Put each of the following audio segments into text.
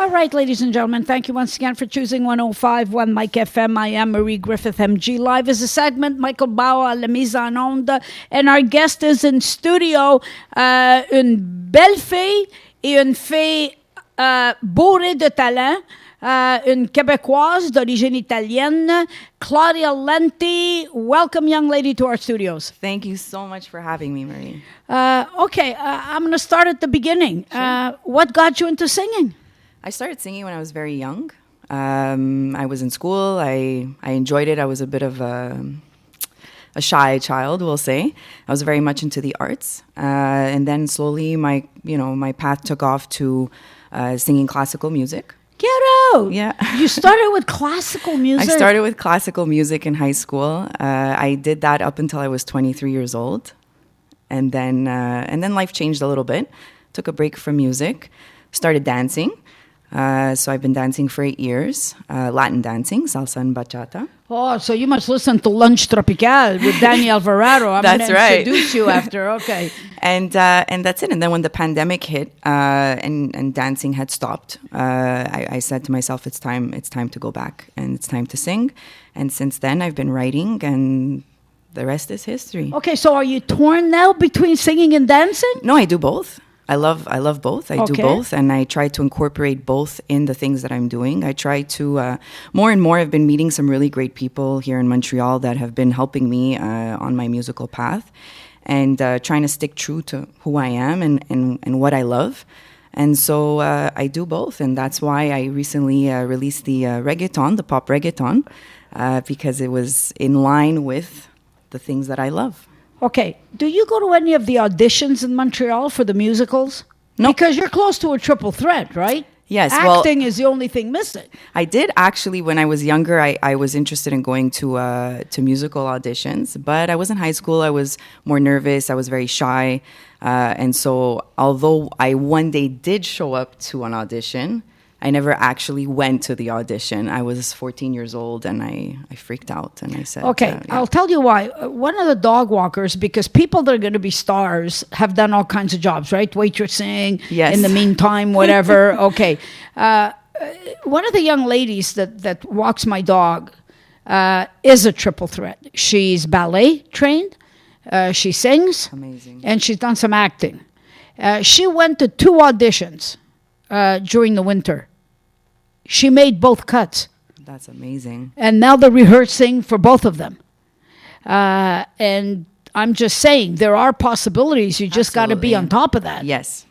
All right, ladies and gentlemen, thank you once again for choosing 105.1 Mike FM. I am Marie Griffith, MG. Live is a segment. Michael Bauer, la mise en onde. And our guest is in studio, une belle fille et une fille bourrée de talent. Une Québécoise d'origine italienne, Claudia Lenti. Welcome, young lady, to our studios. Thank you so much for having me, Marie. I'm going to start at the beginning. Sure. What got you into singing? I started singing when I was very young. I was in school. I enjoyed it. I was a bit of a shy child, we'll say. I was very much into the arts. And then slowly my path took off to singing classical music. Get out! Yeah. You started with classical music? I started with classical music in high school. I did that up until I was 23 years old. And then life changed a little bit. Took a break from music. Started dancing. So I've been dancing for 8 years. Latin dancing, salsa and bachata. Oh, so you must listen to Lunch Tropical with Danny Alvarado. I'm going to introduce you after, okay. And that's it. And then when the pandemic hit and dancing had stopped, I said to myself, it's time to go back and it's time to sing. And since then, I've been writing and the rest is history. Okay, so are you torn now between singing and dancing? No, I do both. I love both. I do both, and I try to incorporate both in the things that I'm doing. I try to, more and more, I've been meeting some really great people here in Montreal that have been helping me on my musical path, and trying to stick true to who I am and what I love. And so I do both, and that's why I recently released the pop reggaeton, because it was in line with the things that I love. Okay. Do you go to any of the auditions in Montreal for the musicals? No. Because you're close to a triple threat, right? Yes. Acting is the only thing missing. I did actually, when I was younger, I was interested in going to musical auditions. But I was in high school. I was more nervous. I was very shy. And so although I one day did show up to an audition, I never actually went to the audition. I was 14 years old and I freaked out and I said... Okay, yeah. I'll tell you why. One of the dog walkers, because people that are going to be stars have done all kinds of jobs, right? Waitressing, yes. In the meantime, whatever. Okay. One of the young ladies that walks my dog is a triple threat. She's ballet trained. She sings. Amazing. And she's done some acting. She went to 2 auditions during the winter. She made both cuts. That's amazing. And now they're rehearsing for both of them. And I'm just saying, there are possibilities. You just got to be on top of that. Yes.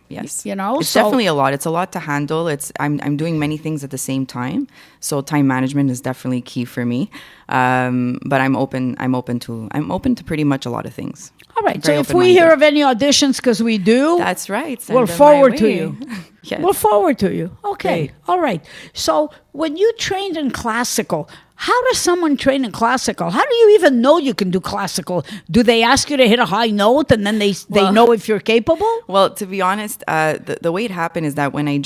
You know, it's definitely a lot. It's a lot to handle. I'm doing many things at the same time. So time management is definitely key for me. But I'm open to pretty much a lot of things. All right. So if we hear of any auditions, because we do, that's right. We'll forward to you. Yes. We'll forward to you. Okay. Great. All right. So when you trained in classical, how does someone train in classical? How do you even know you can do classical? Do they ask you to hit a high note and then they know if you're capable? Well, to be honest, the way it happened is that when I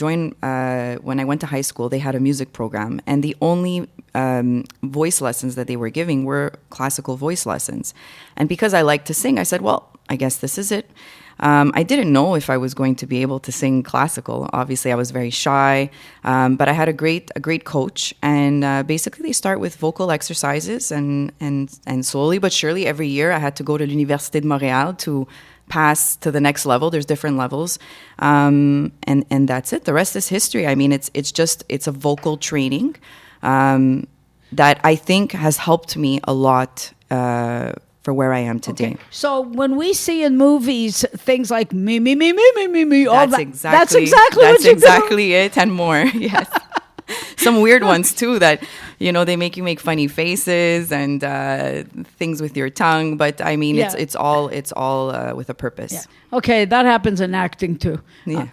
went to high school, they had a music program, and the only voice lessons that they were giving were classical voice lessons. And because I like to sing, I said, well, I guess this is it. I didn't know if I was going to be able to sing classical. Obviously, I was very shy, but I had a great coach. And basically, they start with vocal exercises, and slowly but surely, every year, I had to go to l'Université de Montréal to pass to the next level. There's different levels, and that's it. The rest is history. I mean, it's a vocal training that I think has helped me a lot. For where I am today. Okay. So when we see in movies things like me, that's exactly it and more. Yes. Some weird ones too that, they make you make funny faces and things with your tongue. But I mean, it's all with a purpose. Yeah. Okay, that happens in acting too. Yeah.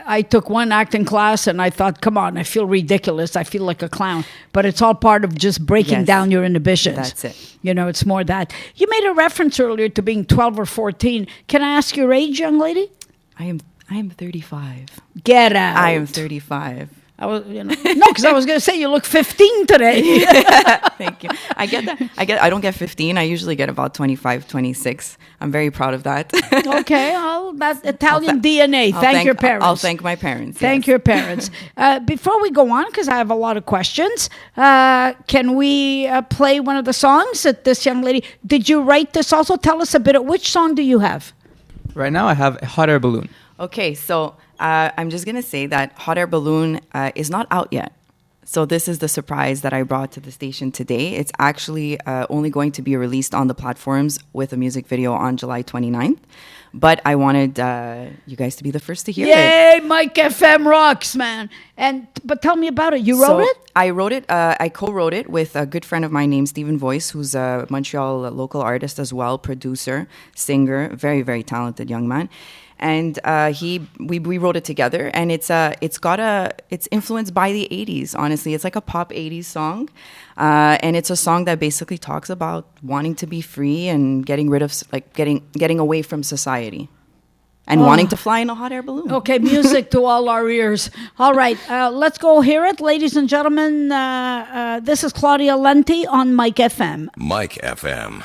I took one acting class and I thought, come on, I feel ridiculous. I feel like a clown. But it's all part of just breaking down your inhibitions. That's it. It's more that. You made a reference earlier to being 12 or 14. Can I ask your age, young lady? I am 35. Get out. I am 35. I was, no, because I was going to say you look 15 today. Thank you. I get that. I don't get 15. I usually get about 25, 26. I'm very proud of that. Okay, well, That's Italian DNA. Thank your parents. I'll thank my parents. Thank yes. your parents. Before we go on, because I have a lot of questions, can we play one of the songs that this young lady... Did you write this also? Tell us a bit. Which song do you have? Right now I have a hot air balloon. Okay, so I'm just going to say that Hot Air Balloon is not out yet. So this is the surprise that I brought to the station today. It's actually only going to be released on the platforms with a music video on July 29th. But I wanted you guys to be the first to hear it. Yay, Mike FM rocks, man. But tell me about it. You wrote it? I wrote it. I co-wrote it with a good friend of mine named Stephen Voice, who's a Montreal local artist as well, producer, singer, very, very talented young man. And we wrote it together, and it's influenced by the 80s. Honestly, it's like a pop 80s song, and it's a song that basically talks about wanting to be free and getting rid of getting away from society, and wanting to fly in a hot air balloon. Okay, music to all our ears. All right, let's go hear it, ladies and gentlemen. This is Claudia Lenti on Mike FM. Mike FM.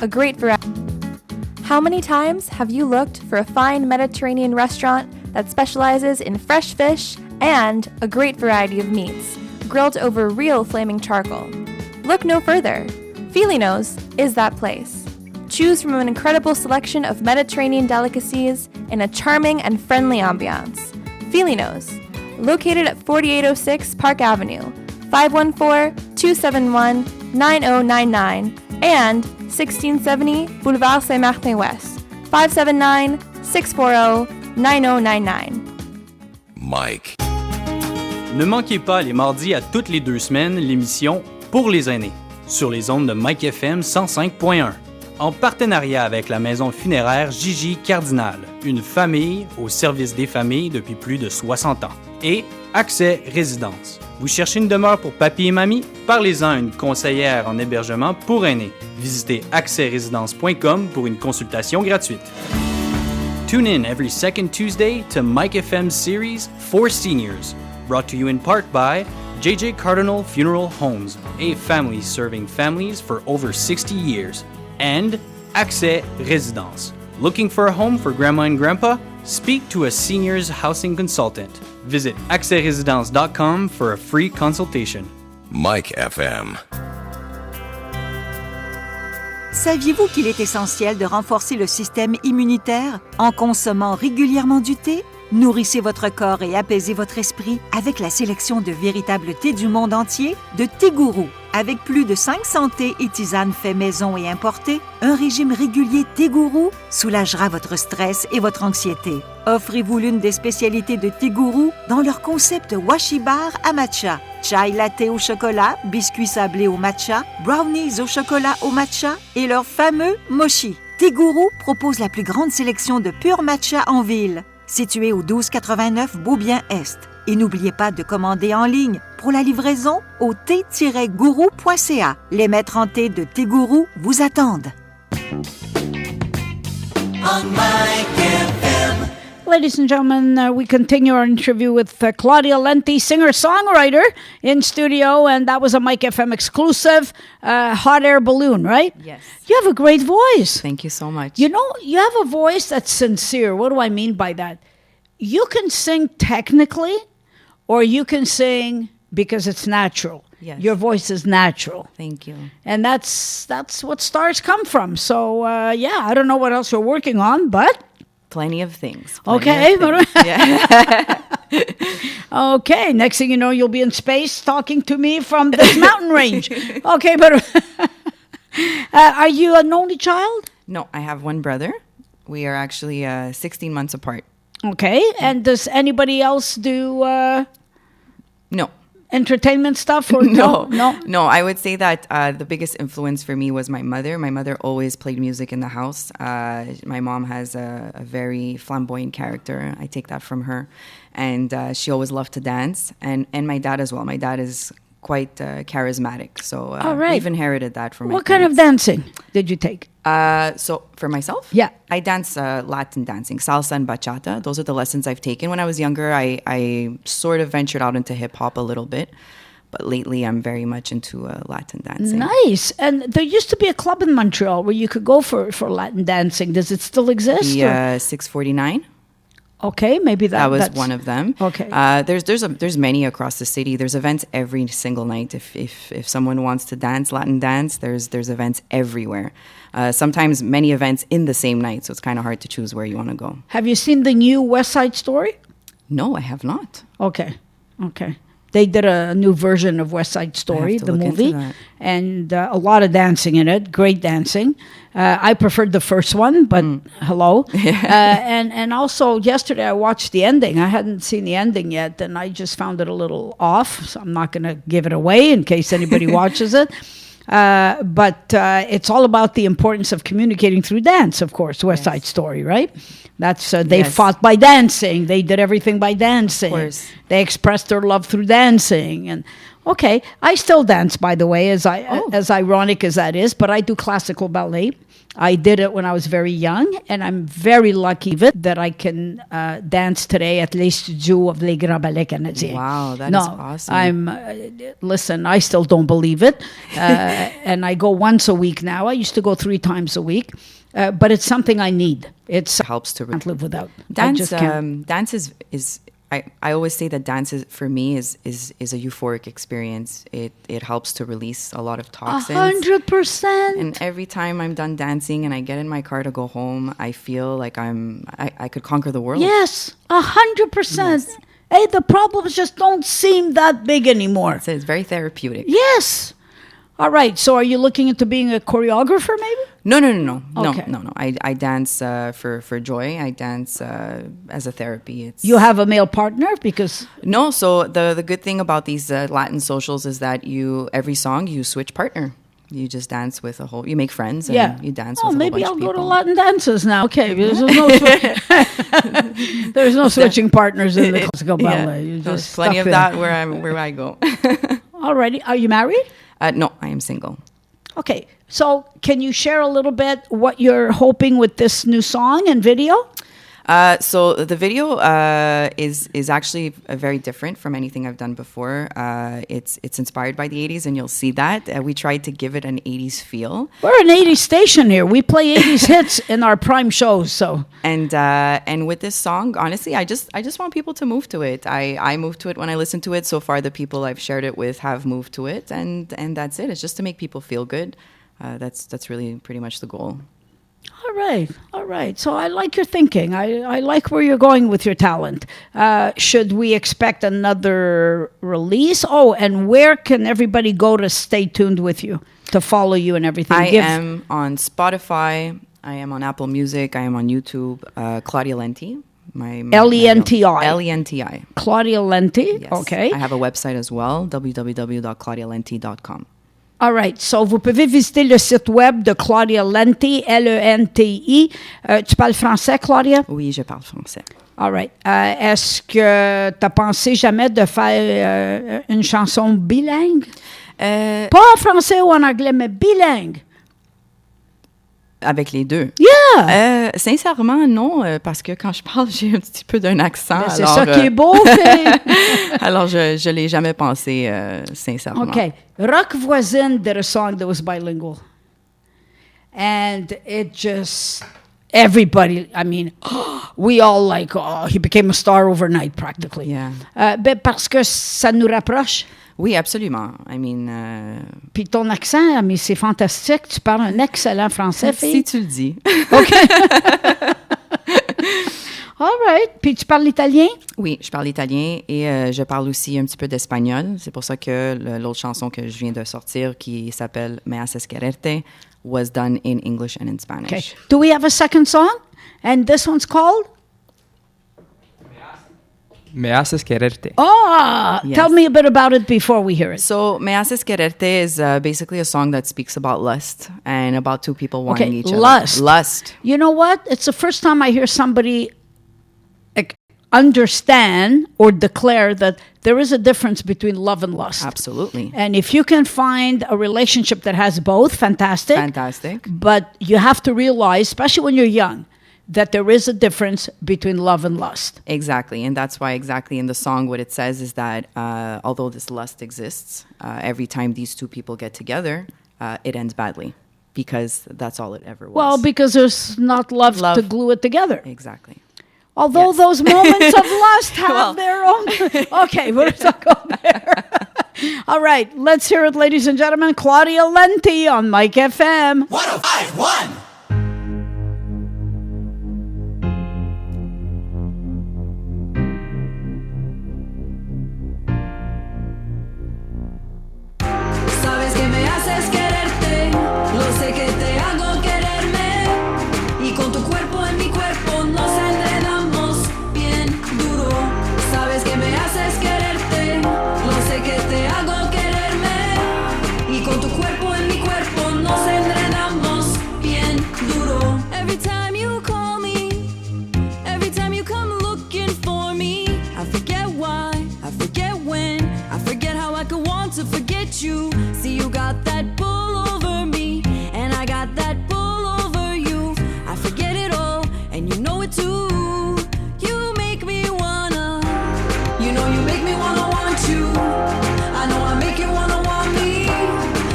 A great variety. How many times have you looked for a fine Mediterranean restaurant that specializes in fresh fish and a great variety of meats, grilled over real flaming charcoal? Look no further. Filinos is that place. Choose from an incredible selection of Mediterranean delicacies in a charming and friendly ambiance. Filinos, located at 4806 Park Avenue, 514-271-9099, and 1670 Boulevard Saint-Martin West, 579 640-9099. Mike. Ne manquez pas les mardis à toutes les 2 semaines l'émission Pour les aînés sur les ondes de Mike FM 105.1 en partenariat avec la maison funéraire Gigi Cardinal, une famille au service des familles depuis plus de 60 ans. Et Accès Résidence. Vous cherchez une demeure pour papy et mamie? Parlez-en à une conseillère en hébergement pour aînés. Visitez accèsrésidence.com pour une consultation gratuite. Tune in every second Tuesday to Mike FM's series For Seniors, brought to you in part by J.J. Cardinal Funeral Homes, a family serving families for over 60 years, and Accès Résidence. Looking for a home for grandma and grandpa? Speak to a seniors housing consultant. Visit accèsrésidence.com for a free consultation. Mike FM. Saviez-vous qu'il est essentiel de renforcer le système immunitaire en consommant régulièrement du thé? Nourrissez votre corps et apaisez votre esprit avec la sélection de véritables thés du monde entier de Thé Gourou. Avec plus de 500 thés et tisanes faits maison et importés, un régime régulier Thé Gourou soulagera votre stress et votre anxiété. Offrez-vous l'une des spécialités de Thé Gourou dans leur concept Washi Bar à matcha. Chai latte au chocolat, biscuits sablés au matcha, brownies au chocolat au matcha et leur fameux mochi. Thé Gourou propose la plus grande sélection de pur matcha en ville. Situé au 1289 Beaubien-Est. Et n'oubliez pas de commander en ligne pour la livraison au thé-gourou.ca. Les maîtres en thé de Thé Gourou vous attendent. Ladies and gentlemen, we continue our interview with Claudia Lenti, singer-songwriter in studio, and that was a Mike FM exclusive, Hot Air Balloon, right? Yes. You have a great voice. Thank you so much. You know, you have a voice that's sincere. What do I mean by that? You can sing technically, or you can sing because it's natural. Yes. Your voice is natural. Thank you. And that's what stars come from. So, yeah, I don't know what else you're working on, but... Plenty of things. Okay. Yeah. Okay. Next thing you know, you'll be in space talking to me from this mountain range. Okay, but are you an only child? No, I have one brother. We are actually 16 months apart. Okay. And does anybody else do No. entertainment stuff? Or No. No. I would say that the biggest influence for me was my mother. My mother always played music in the house. My mom has a very flamboyant character. I take that from her. And she always loved to dance. And my dad as well. My dad is quite charismatic. So All right. we've inherited that from my What kind of parents. dancing did you take? So for myself, Yeah. I dance Latin dancing, salsa and bachata. Those are the lessons I've taken. When I was younger, I sort of ventured out into hip hop a little bit, but lately I'm very much into Latin dancing. Nice. And there used to be a club in Montreal where you could go for Latin dancing. Does it still exist? The 649. Okay, maybe That was that's one of them. Okay. There's many across the city. There's events every single night. If someone wants to dance Latin dance, there's events everywhere. Sometimes many events in the same night, so it's kind of hard to choose where you want to go. Have you seen the new West Side Story? No, I have not. Okay. They did a new version of West Side Story, to the look into movie, that. and a lot of dancing in it. Great dancing. I preferred the first one, but hello. And also yesterday I watched the ending. I hadn't seen the ending yet, and I just found it a little off. So I'm not going to give it away in case anybody watches it. But it's all about the importance of communicating through dance, of course, West Side Story, right? That's they Yes. fought by dancing. They did everything by dancing. Of course. They expressed their love through dancing. And okay, I still dance, by the way, as ironic as that is, but I do classical ballet. I did it when I was very young, and I'm very lucky that I can dance today at l'Institut of Les Grands Ballets Canadiens. Wow, that is awesome. Listen, I still don't believe it. And I go once a week now. I used to go 3 times a week. But it's something I need. It helps to can't live without. I dance. just can't. Dance is. I always say that dance is, for me is a euphoric experience. It helps to release a lot of toxins. 100%. And every time I'm done dancing and I get in my car to go home, I feel like I could conquer the world. Yes, 100%. Hey, the problems just don't seem that big anymore. So it's very therapeutic. Yes. All right. So are you looking into being a choreographer maybe? No. Okay. No. I dance for joy. I dance as a therapy. It's You have a male partner because No, so the good thing about these Latin socials is that every song you switch partner. You just dance with you make friends and you dance with a whole maybe bunch I'll of go people. to Latin dances now. Okay, there's no switching partners in the classical ballet. You There's just plenty stuck of in. that where I go. Alrighty, are you married? No, I am single. Okay, so can you share a little bit what you're hoping with this new song and video? So the video is actually very different from anything I've done before. It's inspired by the 80s, and you'll see that. We tried to give it an 80s feel. We're an 80s station here. We play 80s hits in our prime shows. So And with this song, honestly, I just want people to move to it. I move to it when I listen to it. So far, the people I've shared it with have moved to it, and that's it. It's just to make people feel good. That's really pretty much the goal. all right. So I like your thinking. I like where you're going with your talent. Should we expect another release? Oh, and where can everybody go to stay tuned with you, to follow you and everything? I am on Spotify. I am on Apple Music. I am on YouTube. Claudia Lenti. Lenti. Lenti. Claudia Lenti. Yes. Okay. I have a website as well, www.claudialenti.com. All right. So, vous pouvez visiter le site web de Claudia Lenti, Lenti. Tu parles français, Claudia? Oui, je parle français. All right. Est-ce que tu as pensé jamais de faire une chanson bilingue? Pas en français ou en anglais, mais bilingue. Avec les deux. Yeah! Sincèrement, non, parce que quand je parle, j'ai un petit peu d'un accent. Ben, c'est ça qui est beau, fille. Alors, je l'ai jamais pensé, sincèrement. Okay. Rock Voisine did a song that was bilingual. And it just, everybody, I mean, we all like, he became a star overnight practically. Yeah. Ben, parce que ça nous rapproche. Oui, absolument. I mean... Puis ton accent, mais c'est fantastique. Tu parles un excellent français, fille. Si tu le dis. OK. All right. Puis tu parles l'italien? Oui, je parle italien et je parle aussi un petit peu d'espagnol. C'est pour ça que l'autre chanson que je viens de sortir, qui s'appelle Me haces quererte, was done in English and in Spanish. Okay. Do we have a second song? And this one's called? Me haces quererte. Oh, Yes. tell me a bit about it before we hear it. So, Me haces quererte is basically a song that speaks about lust and about two people wanting Okay, each other. Lust. You know what? It's the first time I hear somebody understand or declare that there is a difference between love and lust. Absolutely. And if you can find a relationship that has both, fantastic. Fantastic. But you have to realize, especially when you're young, that there is a difference between love and lust. Exactly. And that's why exactly in the song what it says is that although this lust exists, every time these two people get together, it ends badly because that's all it ever was. Well, because there's not love to glue it together. Exactly. Although Yes. those moments of lust have Well. their own... Okay, we're not going there. All right, let's hear it, ladies and gentlemen. Claudia Lenti on Mike FM. 105.1. Sabes que me haces quererte, lo sé que te hago quererme. Y con tu cuerpo en mi cuerpo nos enredamos bien duro. Sabes que me haces quererte, lo sé que te hago quererme. Y con tu cuerpo en mi cuerpo nos enredamos bien duro. Every time you call me, every time you come looking for me, I forget why, I forget when, I forget how I could want to forget you. See, you got that pull over me, and I got that pull over you. I forget it all, and you know it too. You make me wanna, you know you make me wanna want you. I know I make you wanna want me,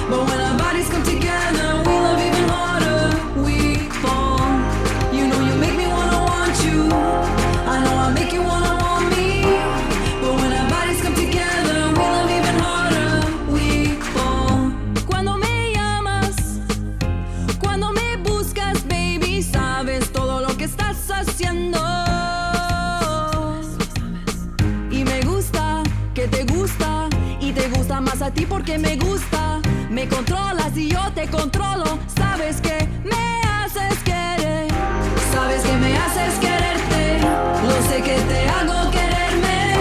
but when our bodies come together, we love even harder. We fall, you know you make me wanna want you. I know I make you wanna want me, but when our bodies come together, we love even harder. We fall. Cuando me llamas, cuando me buscas, baby, sabes todo lo que estás haciendo. Y me gusta que te gusta, y te gusta más a ti porque me gusta. Me controlas y yo te controlo. Sabes que me haces querer. Sabes que me haces quererte. Lo sé que te hago quererme.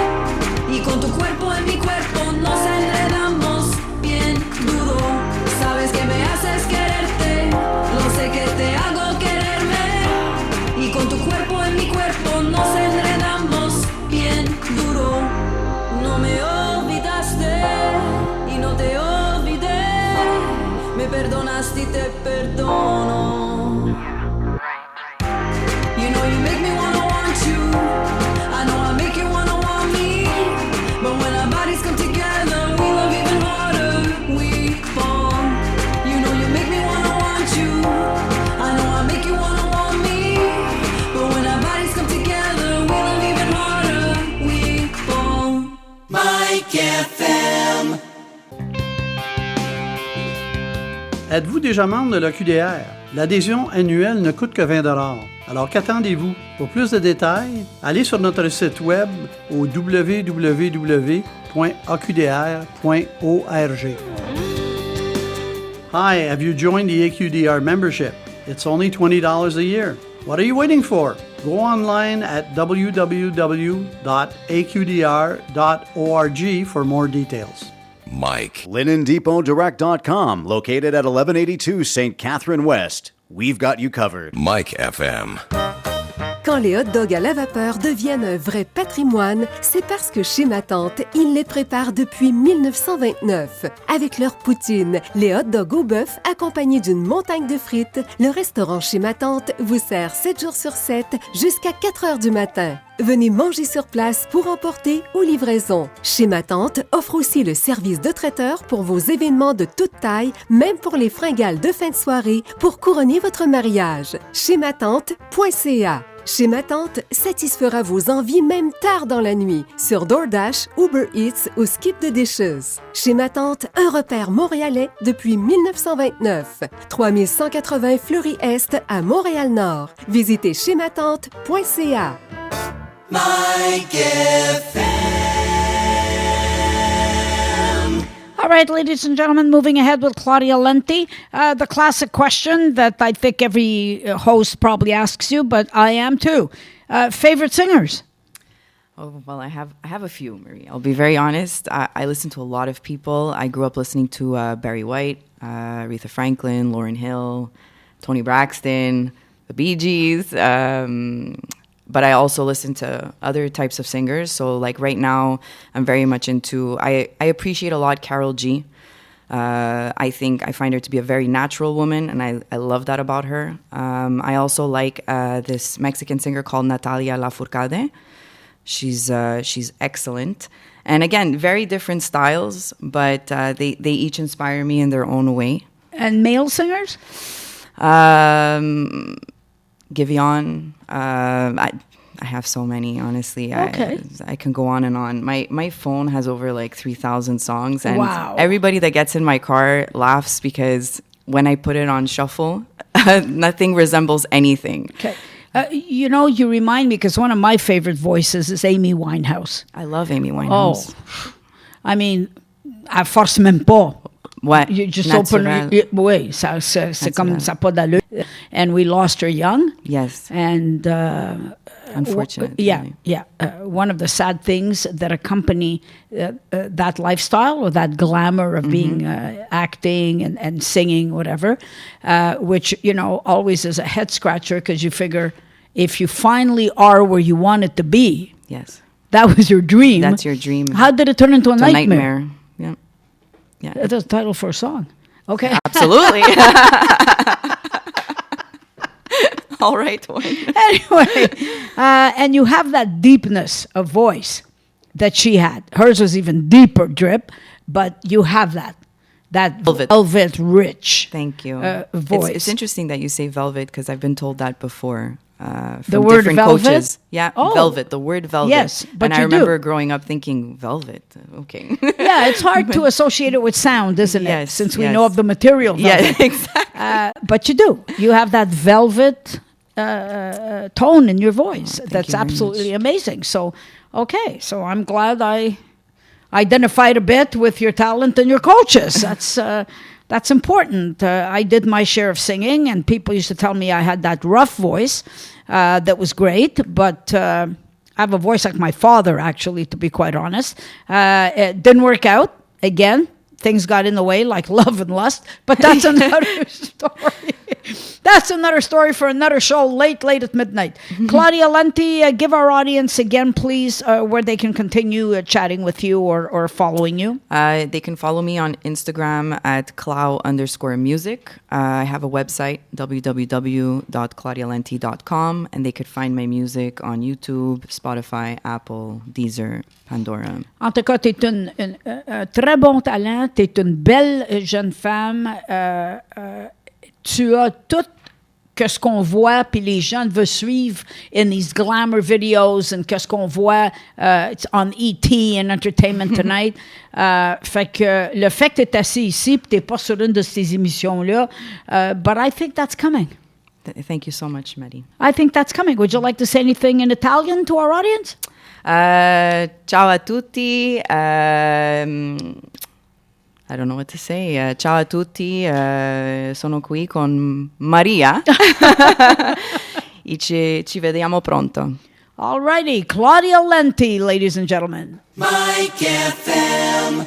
Y con tu cuerpo en mi cuerpo nos enredamos bien duro. Sabes que me haces quererte. Lo sé que te hago quererme. Y con tu cuerpo en mi cuerpo nos enredamos bien duro. No me olvidaste y no te olvidé. Me perdonaste y te perdono. You know you make me wanna want you. I know I make you wanna want me. But when our bodies come together, we love even harder. We fall. You know you make me wanna want you. I know I make you wanna want me. But when our bodies come together, we love even harder. We fall. Mike FM. Êtes-vous déjà membre de l'OQDR? L'adhésion annuelle ne coûte que 20 $. Alors qu'attendez-vous? Pour plus de détails, allez sur notre site web au www.aqdr.org. Hi, have you joined the AQDR membership? It's only $20 a year. What are you waiting for? Go online at www.aqdr.org for more details. Mike. LinenDepotDirect.com, located at 1182 St. Catherine West. We've got you covered. Mike FM. Quand les hot dogs à la vapeur deviennent un vrai patrimoine, c'est parce que chez ma tante, ils les préparent depuis 1929. Avec leur poutine, les hot dogs au bœuf accompagnés d'une montagne de frites, le restaurant chez ma tante vous sert 7 jours sur 7 jusqu'à 4 heures du matin. Venez manger sur place pour emporter ou livraison. Chez ma tante offre aussi le service de traiteur pour vos événements de toute taille, même pour les fringales de fin de soirée, pour couronner votre mariage. Chez ma tante.ca. Chez ma tante satisfera vos envies même tard dans la nuit, sur DoorDash, Uber Eats ou Skip the Dishes. Chez ma tante, un repère montréalais depuis 1929. 3180 Fleury-Est à Montréal-Nord. Visitez chematante.ca. Mike FM. All right, ladies and gentlemen, moving ahead with Claudia Lenti. The classic question that I think every host probably asks you, but I am too. Favorite singers? Oh, well, I have a few, Marie. I'll be very honest. I listen to a lot of people. I grew up listening to Barry White, Aretha Franklin, Lauryn Hill, Toni Braxton, the Bee Gees. But I also listen to other types of singers. So like right now, I'm very much into, I appreciate a lot Karol G. I find her to be a very natural woman, and I love that about her. I also like this Mexican singer called Natalia Lafourcade. She's excellent. And again, very different styles, but they each inspire me in their own way. And male singers? Giveon. I have so many, honestly. Okay. I can go on and on. My phone has over like 3,000 songs, and wow. Everybody that gets in my car laughs because when I put it on shuffle, nothing resembles anything. Okay. You remind me, because one of my favorite voices is Amy Winehouse. I love Amy Winehouse. Oh, I mean, à force même pas. What? You just Naturel. open. Oui, c'est comme ça pas d'allure. And we lost her young. Yes. And unfortunately, yeah. One of the sad things that accompany that lifestyle or that glamour of being acting and singing, whatever, which always is a head scratcher, because you figure if you finally are where you wanted to be, yes, that was your dream. That's your dream. How did it turn into a nightmare? Yeah. That's a title for a song. Okay. Absolutely. All right. Anyway, and you have that deepness of voice that she had. Hers was even deeper drip, but you have that velvet rich. Thank you. Voice. It's interesting that you say velvet, because I've been told that before. From the word different velvet? Coaches. Yeah, velvet, the word velvet. Yes, but I remember growing up thinking, velvet, okay. Yeah, it's hard to associate it with sound, isn't it? Since we know of the material velvet. Yeah, exactly. But you do. You have that velvet tone in your voice. That's absolutely amazing. So, okay, so I'm glad I identified a bit with your talent and your coaches. That's that's important. I did my share of singing, and people used to tell me I had that rough voice that was great, but I have a voice like my father, actually, to be quite honest. It didn't work out. Again, things got in the way, like love and lust, but that's another story. That's another story for another show late at midnight. Claudia Lenti, give our audience again, please, where they can continue chatting with you or following you. They can follow me on Instagram at clau_music. I have a website, www.claudialenti.com, and they could find my music on YouTube, Spotify, Apple, Deezer, Pandora. En tout cas, tu es un très bon talent, tu es une belle jeune femme, tu as tout que ce qu'on voit, puis les gens veulent suivre in these glamour videos, and que ce qu'on voit on E.T. and Entertainment Tonight. Fait que le fait que tu es assis ici, puis tu n'es pas sur une de ces émissions-là, but I think that's coming. Thank you so much, Maddie. I think that's coming. Would you like to say anything in Italian to our audience? Ciao a tutti. I don't know what to say. Ciao a tutti. Sono qui con Maria. E ci vediamo pronto. All righty. Claudia Lenti, ladies and gentlemen. Mike FM.